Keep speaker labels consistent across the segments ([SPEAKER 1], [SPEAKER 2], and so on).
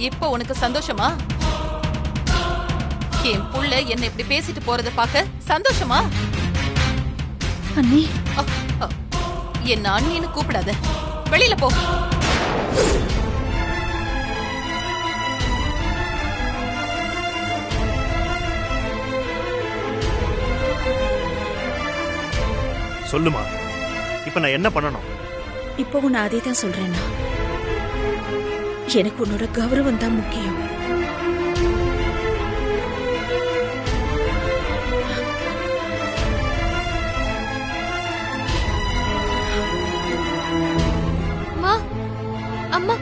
[SPEAKER 1] இப்ப உனக்கு சந்தோஷமா? என் புள்ள என்ன இப்படி பேசிட்டு போறத பாக்க சந்தோஷமா?
[SPEAKER 2] அண்ணி,
[SPEAKER 1] என்ன அண்ணின்னு கூப்பிடாத, வெளியில போ.
[SPEAKER 3] சொல்லுமா, இப்ப நான் என்ன பண்ணணும்?
[SPEAKER 2] இப்போ நான் அதே தான் சொல்றேன்னா, எனக்கு உன்னோட கௌரவம் தான் முக்கியம்.
[SPEAKER 4] அம்மா,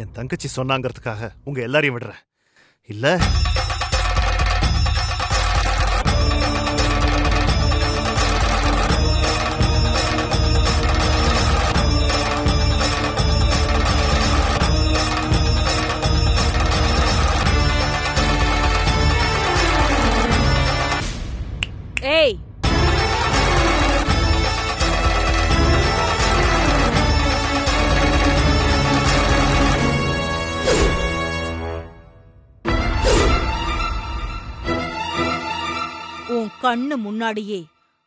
[SPEAKER 3] என் தங்கச்சி சொன்னாங்கிறதுக்காக உங்க எல்லாரையும் விடுறேன் இல்ல?
[SPEAKER 2] ஏய்,
[SPEAKER 5] உன் கண்ணு முன்னாடியே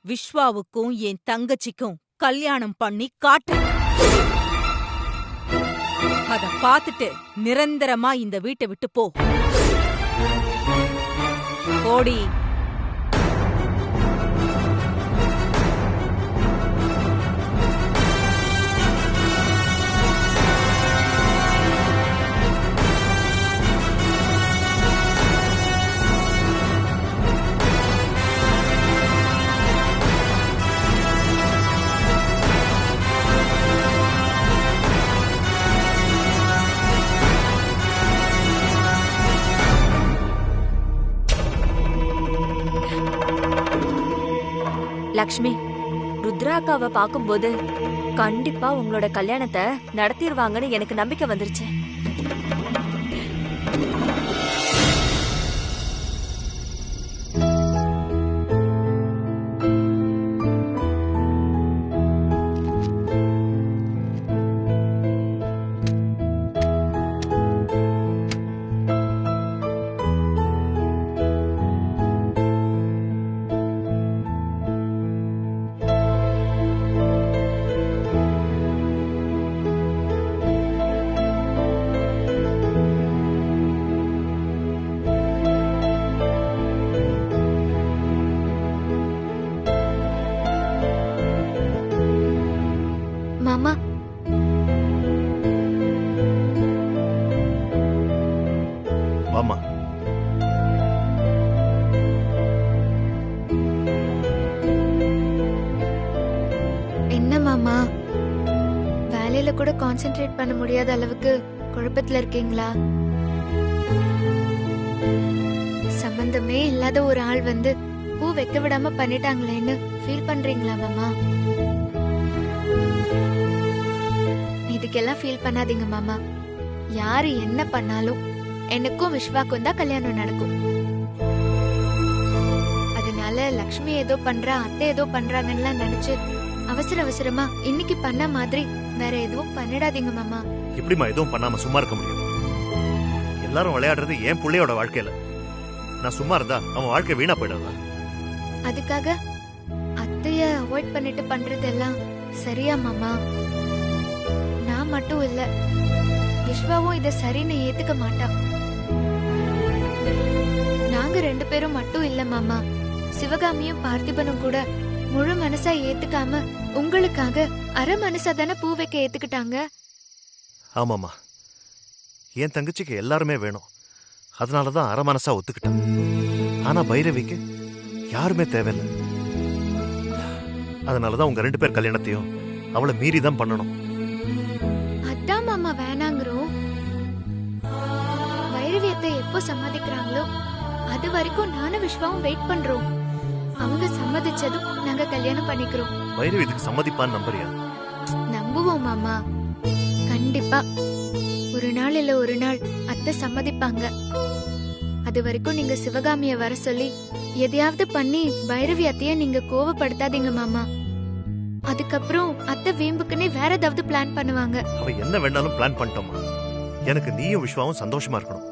[SPEAKER 5] விஸ்வாவுக்கும் என் தங்கச்சிக்கும் கல்யாணம் பண்ணி காட்டு. அத பாத்துட்டு நிரந்தரமா இந்த வீட்டை விட்டு போ. போடி.
[SPEAKER 4] லக்ஷ்மி, ருத்ராக்காவை பாக்கும்போது கண்டிப்பா உங்களோட கல்யாணத்தை நடத்திடுவாங்கன்னு எனக்கு நம்பிக்கை வந்துருச்சு. மாமா,
[SPEAKER 3] வாமா.
[SPEAKER 4] என்ன மாமா, வேலையில கூட கான்சென்ட்ரேட் பண்ண முடியாத அளவுக்கு குழப்பத்துல இருக்கீங்களா? சம்பந்தமே இல்லாத ஒரு ஆள் வந்து பூ வைக்க விடாம பண்ணிட்டாங்களேன்னு ஃபீல் பண்றீங்களா மாமா? இதுக்கெல்லாம் ஃபீல் பண்ணாதீங்க மாமா. யாரு என்ன பண்ணாலும் எனக்கும் விஸ்வாக்கும் தான் கல்யாணம் நடக்கும். அதனால லக்ஷ்மி ஏதோ பண்றா, அத்தை ஏதோ பண்றாங்கன்னு நினைச்சு அவசர அவசரமா இன்னைக்கு பண்ண மாதிரி வேற எதுவும் பண்ணிடாதீங்க மாமா.
[SPEAKER 3] எப்படிமா எதுவும் பண்ணாம சும்மா இருக்க முடியும்? எல்லாரும் விளையாடுறது என் பிள்ளையோட வாழ்க்கையில. நான் சும்மா இருந்தா அவன் வாழ்க்கை வீணா போயிடாதா?
[SPEAKER 4] அதுக்காக அத்தைய அவாய்ட் பண்ணிட்டு பண்றதெல்லாம் சரியா மாமா? நான் மட்டும் இல்ல, விஸ்வாவும் இத சரின்னு ஏத்துக்க மாட்டான். நாங்க 2 பேரும் மட்டும் இல்ல மாமா, சிவகாமியும் பார்த்திபனும் கூட முழு மனசா ஏத்துக்காம உங்களுக்காக அரை மனசா தானே பூ வைக்க ஏத்துக்கிட்டாங்க.
[SPEAKER 3] ஆமாமா, என் தங்கச்சிக்கு எல்லாருமே வேணும். அதனாலதான் அரை மனசா ஒத்துக்கிட்டான். ஆனா பைரவிக்கு யாருமே தேவையில்லை. அதனாலதான் உங்க 2 பேர் கல்யாணத்தையும் அவளை மீறிதான் பண்ணணும்.
[SPEAKER 4] அதான் மாமா வேணாங்கிறோம். பைரவியத்தை எப்போ சம்மதிக்கிறாங்களோ அது வரைக்கும் நானும் விஸ்வாவும் வெயிட் பண்றோம். அவங்க சம்மதிச்சதும் நாங்க கல்யாணம் பண்ணிக்கிறோம்.
[SPEAKER 3] பைரவி இதுக்கு சம்மதிப்பான்னு நம்புறியா?
[SPEAKER 4] நம்புவோம் மாமா, கண்டிப்பா கண்டிப்பா ஒரு நாள் இல்ல ஒரு நாள் அத்தை சம்மதிப்பாங்க. அது வரைக்கும் நீங்க சிவகாமிய வர சொல்லி எதையாவது பண்ணி பைரவி அத்தைய நீங்க கோவப்படுத்தாதீங்க மாமா. அதுக்கப்புறம் அத்தை வீம்புக்குன்னே வேற ஏதாவது பிளான் பண்ணுவாங்க.
[SPEAKER 3] அவ என்ன வேணாலும் பிளான் பண்ணிட்டோமா. எனக்கு நீயும் விஸ்வாவும் சந்தோஷமா இருக்கணும்.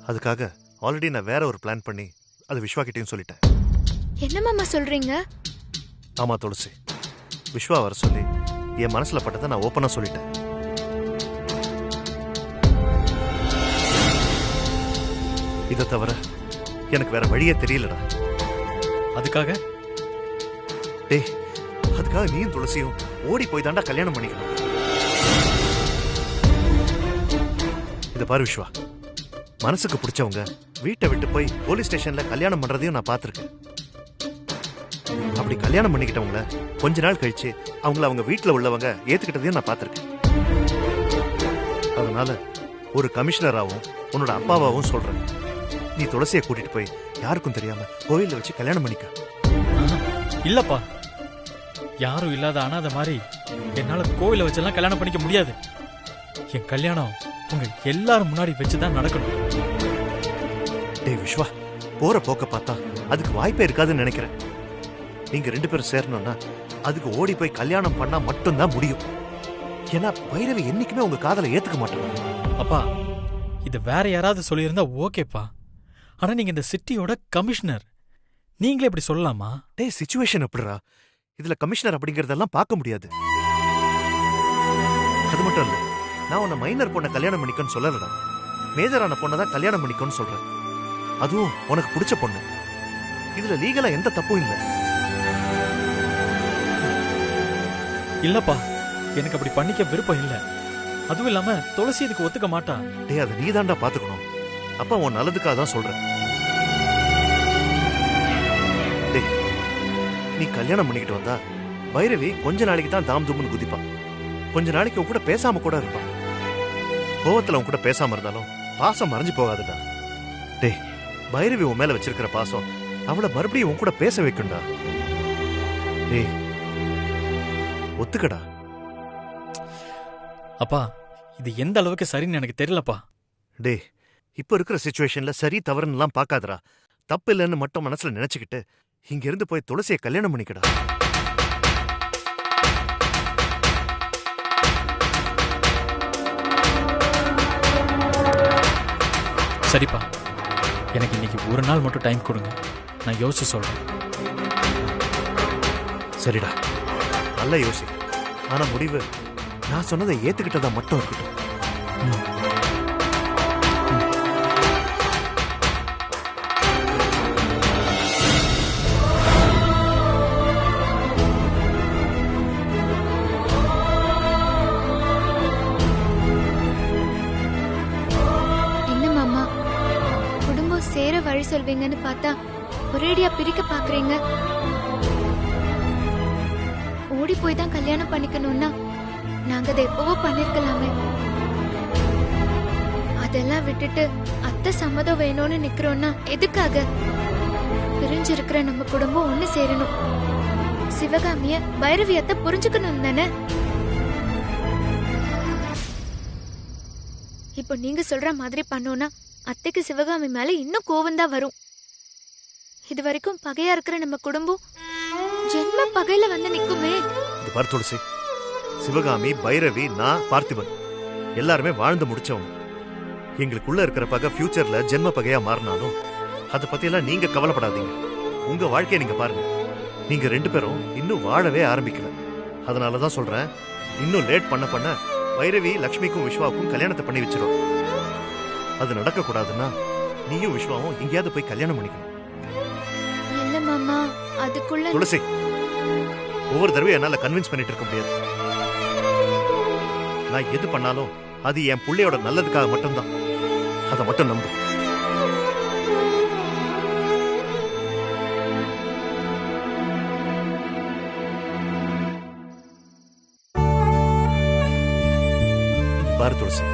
[SPEAKER 3] அதுக்காக ஆல்ரெடி நான் வேற ஒரு பிளான் பண்ணி அது விஸ்வா கிட்டயும் சொல்லிட்டேன்.
[SPEAKER 4] என்ன மாமா சொல்றீங்க?
[SPEAKER 3] ஆமா துளசி, விஸ்வா வர சொல்லி என் மனசுல பட்டதை நான் ஓப்பனா சொல்லிட்டேன். இதை தவிர எனக்கு வேற வழியே தெரியலடா.
[SPEAKER 6] அதுக்காக
[SPEAKER 3] டேய், அதுக்காக நீயும் துளசியும் ஓடி போய் தாண்டா கல்யாணம் பண்ணிக்கணும். இத பாரு விஸ்வா, மனசுக்கு பிடிச்சவங்க வீட்டை விட்டு போய் போலீஸ் ஸ்டேஷன்ல கல்யாணம் பண்றதையும் நான் பார்த்திருக்கேன். அப்படி கல்யாணம் பண்ணிக்கிட்டவங்கள கொஞ்ச நாள் கழிச்சு அவங்கள அவங்க வீட்டுல உள்ளவங்க ஏத்துக்கிட்டதையும் நான் பார்த்திருக்கேன். அதனால ஒரு கமிஷனராகவும் உன்னோட அப்பாவாவும் சொல்றேன், நீ துளசியை கூட்டிட்டு போய் யாருக்கும் தெரியாம கோயில்ல வச்சு கல்யாணம் பண்ணிக்க.
[SPEAKER 6] இல்லப்பா, யாரும் இல்லாத அனாதை மாதிரி என்னால கோவில வச்செல்லாம் கல்யாணம் பண்ணிக்க முடியாது. என் கல்யாணம் உங்க எல்லாரும் முன்னாடி வச்சுதான் நடக்கணும்.
[SPEAKER 3] டேய் விஸ்வா, போற போக்க பார்த்தா அதுக்கு வாய்ப்பே இருக்காதுன்னு நினைக்கிறேன். நீங்க 2 பேரும் சேரணும்னா அதுக்கு ஓடி போய் கல்யாணம் பண்ணா மட்டும்தான் முடியும். ஏன்னா பைரவி என்னைக்குமே உங்க காதலை ஏத்துக்க மாட்டாங்க.
[SPEAKER 6] அப்பா, இது வேற யாராவது சொல்லியிருந்தா ஓகேப்பா. ஆனா நீங்க இந்த சிட்டியோட கமிஷனர், நீங்களே இப்படி சொல்லலாமா?
[SPEAKER 3] டேய், சிச்சுவேஷன் எப்படிரா? இதுல கமிஷனர் அப்படிங்கறதெல்லாம் பார்க்க முடியாது. அது மட்டும் இல்ல, நான் உன்னை மைனர் பொண்ணை கல்யாணம் பண்ணிக்கன்னு சொல்லலடா. மேஜரான பொண்ணை தான் கல்யாணம் பண்ணிக்கன்னு சொல்றேன். அதுவும் உனக்கு பிடிச்ச பொண்ணு. இதுல லீகலா எந்த தப்பும் இல்லை.
[SPEAKER 6] இல்லப்பா, எனக்கு அப்படி பண்ணிக்க விருப்பம் இல்ல. அதுவும் இல்லாம துளசி இதுக்கு ஒத்துக்க மாட்டா.
[SPEAKER 3] டேய், அதை நீ தாண்டா பாத்துக்கணும். அப்பா உன் நல்லதுக்காக தான் சொல்றேன். டேய், நீ கல்யாணம் பண்ணிக்கிட்டு வந்தா பைரவி கொஞ்ச நாளைக்கு தான் தாம் தூம்னு குதிப்பான். கொஞ்ச நாளைக்கு உன் கூட பேசாம கூட இருப்பான். கோவத்துல உன் கூட பேசாம இருந்தாலும் பாசம் மறைஞ்சு போகாதுடா. டேய், பைரவி உன் மேல வச்சிருக்கிற பாசம் அவளை மறுபடியும் உன் கூட பேச வைக்கும்டா. டேய், ஒத்துக்கடா.
[SPEAKER 6] அப்பா, இது எந்த அளவுக்கு சரின்னு எனக்கு தெரியலப்பா.
[SPEAKER 3] டேய், இப்ப இருக்கிற சிச்சுவேஷன்ல சரி தவறுன்னு பார்க்காதடா. தப்பு இல்லைன்னு மட்டும் மனசுல நினைச்சுக்கிட்டு இங்க இருந்து போய் துளசியை கல்யாணம் பண்ணிக்கடா.
[SPEAKER 6] சரிப்பா, எனக்கு இன்னைக்கு ஒரு நாள் மட்டும் டைம் கொடுங்க, நான் யோசிச்சு சொல்றேன்.
[SPEAKER 3] சரிடா, நல்ல யோசி. ஆனா முடிவு நான் சொன்னதை ஏத்துக்கிட்டதா மட்டும் இருக்கட்டும்.
[SPEAKER 4] என்ன மாமா, குடும்பம் சேர வழி சொல்வீங்கன்னு பார்த்தா ஒரேடியா பிரிக்க பாக்குறீங்க. ஓடி போய் தான் கல்யாணம் பண்ணிக்கணும்னா நாங்க அதை எப்பவோ பண்ணிருக்கலாமே. அதெல்லாம் விட்டுட்டு அத்தை சம்மதம் வேணும்னு நிக்கிறோம்னா எதுக்காக? பிரிஞ்சிருக்கிற நம்ம குடும்பம் ஒண்ணு சேரணும். சிவகாமிய பைரவி அத்தை புரிஞ்சுக்கணும் தானே. இப்போ நீங்க சொல்ற மாதிரி பண்ணோம்னா அத்தைக்கு சிவகாமி மேல இன்னும் கோவம் தான் வரும். இது வரைக்கும் பகையா இருக்கிற நம்ம குடும்பம் ஜென்ம பகையில வந்து நிக்குமே.
[SPEAKER 3] இது பாரு துளசி, சிவகாமி, பைரவி, நான், பார்த்திபன் எல்லாருமே வாழ்ந்து முடிச்சவங்க. எங்களுக்குள்ள இருக்கிற பகை ஃபியூச்சர்ல ஜென்ம பகையா மாறினாலும் அதை பத்தி எல்லாம் நீங்க கவலைப்படாதீங்க. உங்க வாழ்க்கையை நீங்க பாருங்க. நீங்க 2 பேரும் இன்னும் வாழவே ஆரம்பிக்கல. அதனாலதான் சொல்றேன், இன்னும் லேட் பண்ண பண்ண பைரவி லக்ஷ்மிக்கும் விஸ்வாவுக்கும் கல்யாணத்தை பண்ணி வச்சிடும். அது நடக்க கூடாதுன்னா நீயும் விஸ்வாவும் எங்கேயாவது போய் கல்யாணம் பண்ணிக்கணும்.
[SPEAKER 4] இல்ல மாமா, அதுக்குள்ள
[SPEAKER 3] துளசி, ஒவ்வொரு தடவையும் என்னால கன்வின்ஸ் பண்ணிட்டு இருக்க முடியாது. நான் எது பண்ணாலும் அது என் புள்ளையோட நல்லதுக்காக மட்டும்தான். அதை மட்டும் நம்பு. பாரு துளசி,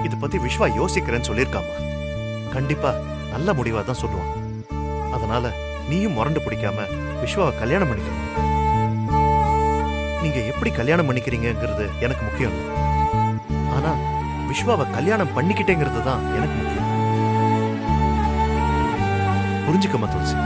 [SPEAKER 3] இத பத்தி விஸ்வா யோசிக்கிறேன்னு சொல்லியிருக்காமா. கண்டிப்பா நல்ல முடிவா தான் சொல்லுவான். அதனால நீயும் முரண்டு பிடிக்காம விஸ்வாவை கல்யாணம் பண்ணிக்கணும். நீங்க எப்படி கல்யாணம் பண்ணிக்கிறீங்கிறது எனக்கு முக்கியம் இல்லை. ஆனா விஸ்வாவை கல்யாணம் பண்ணிக்கிட்டேங்கிறது தான் எனக்கு முக்கியம். புரிஞ்சுக்கமா துளசி.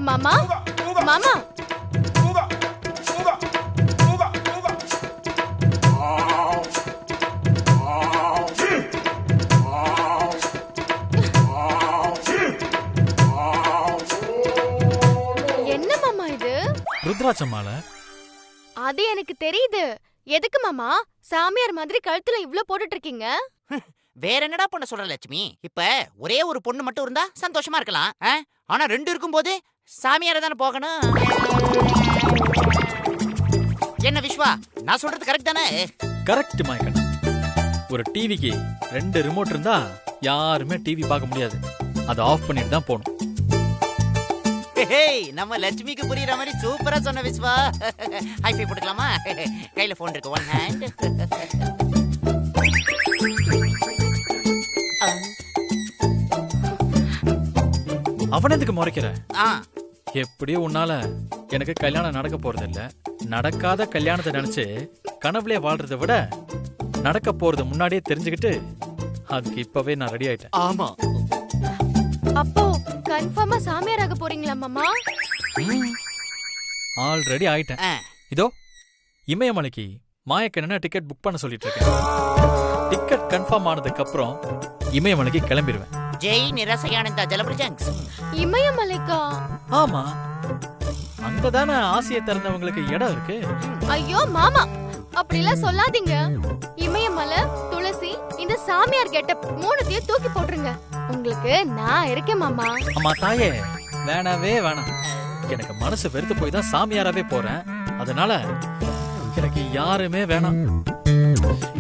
[SPEAKER 4] மாமா மாமா என்ன மாமா இது?
[SPEAKER 6] ருத்ராட்ச மாலை.
[SPEAKER 4] அது எனக்கு தெரியுது. எதுக்கு மாமா சாமியார் மாதிரி கழுத்துல இவ்ளோ போட்டுட்டு இருக்கீங்க?
[SPEAKER 7] வேற என்னடா பண்ண சொல்ற லட்சுமி? இப்ப ஒரே ஒரு பொண்ணு மட்டும் இருந்தா சந்தோஷமா இருக்கலாம். ஆனா 2 இருக்கும்போது சாமியார தானே போகணும். என்ன விஸ்வா, நான் சொல்றது கரெக்ட் தானே?
[SPEAKER 6] கரெக்ட் மாயக்கண்ணா. ஒரு டிவிக்கு 2 ரிமோட் இருந்தா யாருமே டிவி பார்க்க முடியாது. அதை ஆஃப் பண்ணிட்டு தான் போகணும்.
[SPEAKER 7] நம்ம லட்சுமிக்கு புரியுற மாதிரி சூப்பரா சொன்ன விஸ்வா. ஹைஃபை போட்டுக்கலாமா? கையில போன் இருக்கு, ஒன் ஹேண்ட்.
[SPEAKER 6] அவன் எதுக்கு முறைக்கிற?
[SPEAKER 7] ஆ,
[SPEAKER 6] எப்படியும் உன்னால எனக்கு கல்யாணம் நடக்க போறது இல்ல. நடக்காத கல்யாணத்தை நினைச்சு கனவுலயே வாழ்றதை விட நடக்க போறது முன்னாடியே தெரிஞ்சுக்கிட்டு அதுக்கு இப்பவே நான் ரெடி ஆயிட்டேன்.
[SPEAKER 7] ஆமா.
[SPEAKER 4] அப்போ கன்ஃபார்மா சாமியார் ஆக போறீங்களா மாமா?
[SPEAKER 6] ஆல்ரெடி ஆயிட்டேன்.
[SPEAKER 7] ஆ.
[SPEAKER 6] இதோ இமயமலைக்கு மாயக்கண்ணனை டிக்கெட் புக் பண்ண சொல்லிட்டு இருக்கேன். டிக்கெட் கன்ஃபார்ம் ஆனதுக்கு அப்புறம் இமயமலைக்கு கிளம்பிடுவேன்.
[SPEAKER 7] ஜெய் நிரசயானந்தா ஜலபிரஜங்ஸ்.
[SPEAKER 4] இமயமலைக்கா?
[SPEAKER 6] ஆமா, அங்கதானே ஆசையை திறந்தவங்களுக்கு இடம் இருக்கு.
[SPEAKER 4] ஐயோ மாமா, அப்படிலாம் சொல்லாதீங்க. இமயமலை, துளசி, இந்த சாமியார் கெட்டப் 3த்தையும் தூக்கி போட்டுருங்க. உங்களுக்கு நான் இருக்கேன் மாமா.
[SPEAKER 6] அம்மா தாயே, வேணாவே வேணாம். எனக்கு மனசு வெறுத்து போய் தான் சாமியாராவே போறேன். அதனால எனக்கு யாருமே வேணாம்.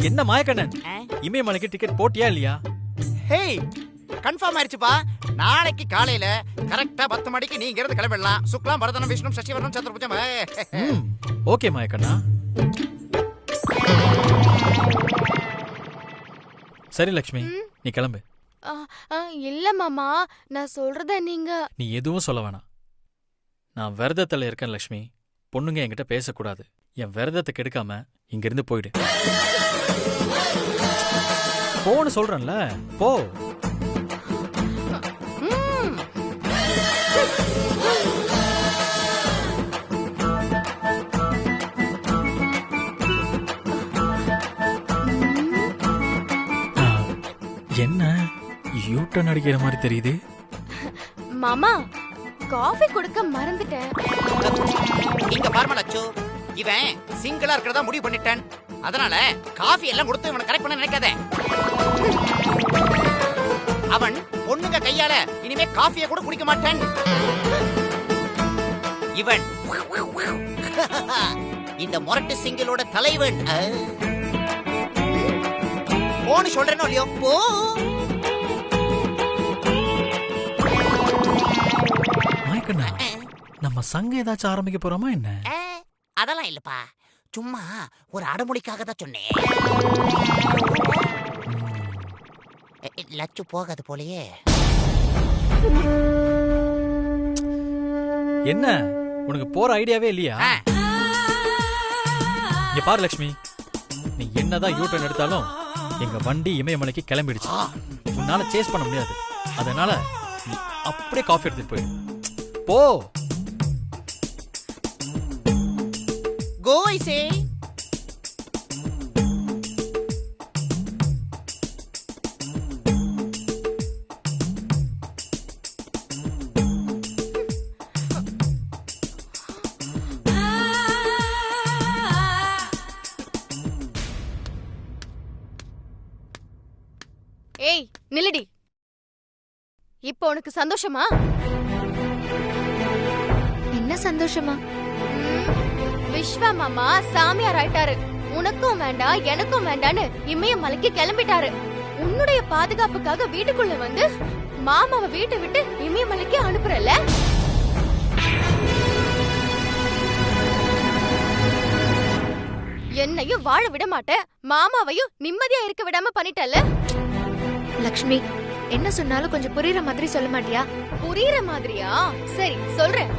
[SPEAKER 6] என்ன மாயக்கண்ணன், இமயமலைக்கு டிக்கெட் போட்டியா இல்லையா?
[SPEAKER 7] ஹேய், கன்ஃபார்ம் ஆயிருச்சுப்பா. நாளைக்கு காலையில கரெக்டா 10 மணிக்கு நீங்க இருந்து கிளம்பிடலாம். சுக்லாம் பரதனம் விஷ்ணு சசிவர்ணம் சந்திரபுஜம்.
[SPEAKER 6] ஓகே மாயக்கண்ணா. சரி லட்சுமி, நீ கிளம்பு.
[SPEAKER 4] இல்ல மாமா, நான் சொல்றத நீங்க.
[SPEAKER 6] நீ எதுவும் சொல்ல வேணாம். நான் விரதத்துல இருக்கேன் லட்சுமி. பொண்ணுங்க என்கிட்ட பேசக்கூடாது. என் விரதத்தை கெடுக்காம இங்கிருந்து போயிடு. போன்னு சொல்றேன்ல, போ. என்ன யூட்டன் அடிக்கிற மாதிரி தெரியுது?
[SPEAKER 4] மாமா, காஃபி கொடுக்க மறந்துட்டேன்.
[SPEAKER 7] இங்க பாருமா லட்சு, இவன் சிங்கிளா இருக்கிறதா முடிவு பண்ணிட்டேன். அதனால காஃபி எல்லாம் கொடுத்து இவனை கரெக்ட் பண்ண நினைக்காத. அவன் பொண்ணுங்க கையால இனிமே காஃபியை கூட குடிக்க மாட்டான். இவன் இந்த முரட்டு சிங்கிளோட தலைவன். போன்னு சொல்றேனோ இல்லையோ, போ.
[SPEAKER 6] மாயக்கண்ணா, நம்ம சங்கம் ஏதாச்சும் ஆரம்பிக்க போறோமா என்ன?
[SPEAKER 7] அதெல்லாம் இல்லப்பா, சும்மா ஒரு அடமொழிக்காக தான் சொன்னேன். லட்சு போகாது போலயே.
[SPEAKER 6] என்ன உனக்கு போற ஐடியாவே இல்லையா? இங்க பாரு லட்சுமி, நீ என்னதான் யூட்டன் எடுத்தாலும் எங்க வண்டி இமயமலைக்கு கிளம்பிடுச்சு. உன்னால சேஸ் பண்ண முடியாது. அதனால நீ அப்படியே காஃபி எடுத்துட்டு போயிடு. போ.
[SPEAKER 7] Go, I say.
[SPEAKER 4] ஏய்,
[SPEAKER 8] ஏய் நில்லுடி. இப்போ உனக்கு சந்தோஷமா?
[SPEAKER 4] என்ன சந்தோஷமா?
[SPEAKER 8] விஸ்வா மாமா சாமியார் ஆயிட்டாரு. உனக்கும் வேண்டாம் எனக்கும் வேண்டான்னு இமயமலைக்கு கிளம்பிட்டாரு. உன்னுடைய பாதுகாப்புக்காக வீட்டுக்குள்ள வந்து மாமாவை வீட்டை விட்டு இமயமலைக்கு அனுப்புறல. என்னையும் வாழ விட மாட்டேன், மாமாவையும் நிம்மதியா இருக்க விடாம பண்ணிட்டல.
[SPEAKER 4] லக்ஷ்மி, என்ன சொன்னாலும் கொஞ்சம் புரியுற மாதிரி சொல்ல மாட்டியா?
[SPEAKER 8] புரியுற மாதிரியா? சரி சொல்றேன்.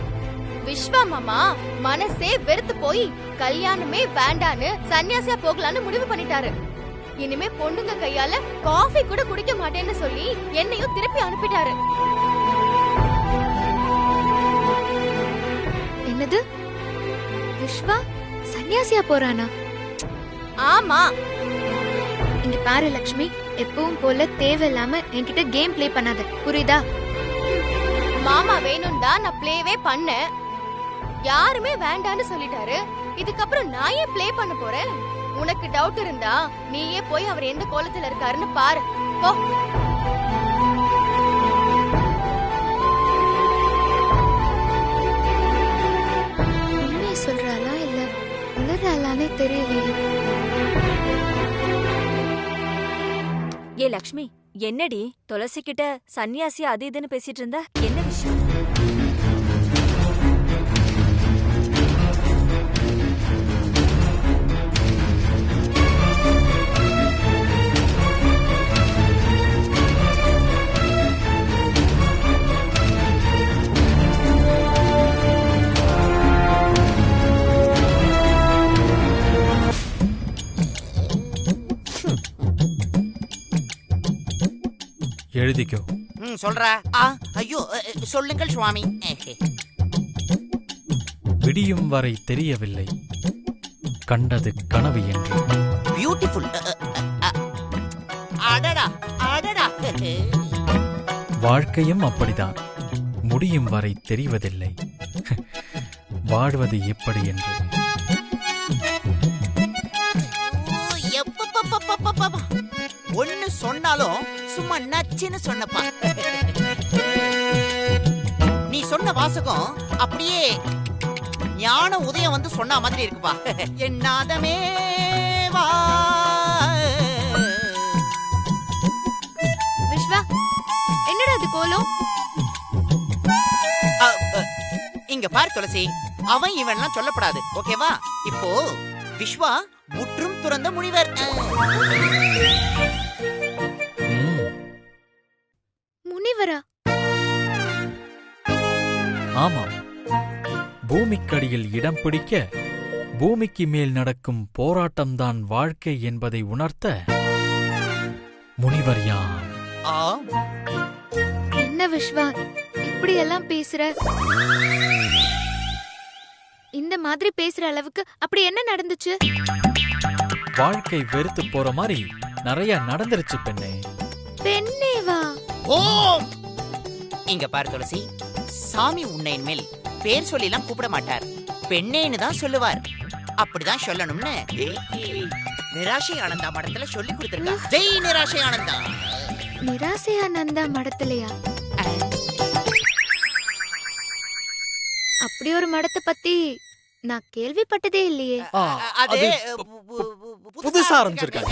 [SPEAKER 8] விஸ்வா மாமா மனசே வெறுத்து போய் கல்யாணமே வேண்டான்னு சன்னியாசியா போகலான்னு முடிவு பண்ணிட்டாரு. இனிமே பொண்ணுங்க கையால காஃபி கூட குடிக்க மாட்டேன்னு சொல்லி என்னையும் திருப்பி அனுப்பிட்டாரு.
[SPEAKER 4] என்னது? விஸ்வா சன்னியாசியா போறானா?
[SPEAKER 8] ஆமா.
[SPEAKER 4] இங்க பாரு லக்ஷ்மி, எப்பவும் போல தேவையில்லாம என்கிட்ட கேம் ப்ளே பண்ணாத, புரியுதா?
[SPEAKER 8] மாமா வேணும் தான் நான் ப்ளேவே பண்ணேன். யாருமே வேண்டான்னு சொல்லிட்டாரு. இதுக்கப்புறம் நான் ஏன் ப்ளே பண்ண போறேன்? உனக்கு டவுட் இருந்தா நீயே போய் அவர் எந்த கோலத்துல இருக்காருன்னு பாரு. போ.
[SPEAKER 4] உண்மையை சொல்றாளா இல்ல உளறாளானே தெரியலையே.
[SPEAKER 2] ஏ லக்ஷ்மி, என்னடி துளசி கிட்ட சன்னியாசி அது இதுன்னு பேசிட்டு இருந்தா? என்ன விஷயம்?
[SPEAKER 6] எழுதிக்கோ.
[SPEAKER 7] சொல்றா. ஐயோ சொல்லுங்கள் சுவாமி.
[SPEAKER 6] விடியும் வரை தெரியவில்லை கண்டது கனவு என்று.
[SPEAKER 7] பியூட்டிஃபுல். அடடா அடடா.
[SPEAKER 6] வாழ்க்கையும் அப்படிதான், முடியும் வரை தெரிவதில்லை வாழ்வது எப்படி என்று.
[SPEAKER 7] ஒன்னு சொன்னாலும் சும்மா நச்சுன்னு சொன்னப்பா. நீ சொன்ன வாசகம் அப்படியே ஞான உதயம் வந்து சொன்ன மாதிரி இருக்குப்பா. என்னாதமே வா.
[SPEAKER 4] விஸ்வா, என்னடா அது கோலம்?
[SPEAKER 7] இங்க பாரு துளசி, அவன் இவன்லாம் சொல்லப்படாது, ஓகேவா? இப்போ விஸ்வா முற்றும் துறந்த முனிவர்.
[SPEAKER 4] முனிவரா?
[SPEAKER 6] ஆமாம், பூமிக்கடியில் இடம் பிடிக்க பூமிக்கு மேல் நடக்கும் போராட்டம்தான் வாழ்க்கை என்பதை உணர்த்த முனிவர் யாம்.
[SPEAKER 4] என்ன விஸ்வா இப்படி எல்லாம் பேசுற? இந்த மாதிரி பேசுற அளவுக்கு அப்படி என்ன நடந்துச்சு?
[SPEAKER 6] வாழ்க்கை வெறுத்து போற மாதிரி நிறைய நடந்துருச்சு பெண்ணே.
[SPEAKER 4] பெண்ணேவா?
[SPEAKER 7] ஓம். இங்க பாரு துளசி, சாமி உன்னை மேல் பேர் சொல்லிலாம் கூப்பிட மாட்டார், பெண்ணேன்னு தான் சொல்லுவார். அப்படிதான் சொல்லணும்னு நிராசை ஆனந்தா மடத்துல சொல்லி கொடுத்திருக்கா. ஜெய் நிராசை ஆனந்தா.
[SPEAKER 4] நிராசையானந்தா மடத்திலையா? அப்படி ஒரு மடத்தை பத்தி நான் கேள்விப்பட்டதே இல்லையே.
[SPEAKER 7] அது
[SPEAKER 6] புதுசா ஆரம்பிச்சிருக்காங்க.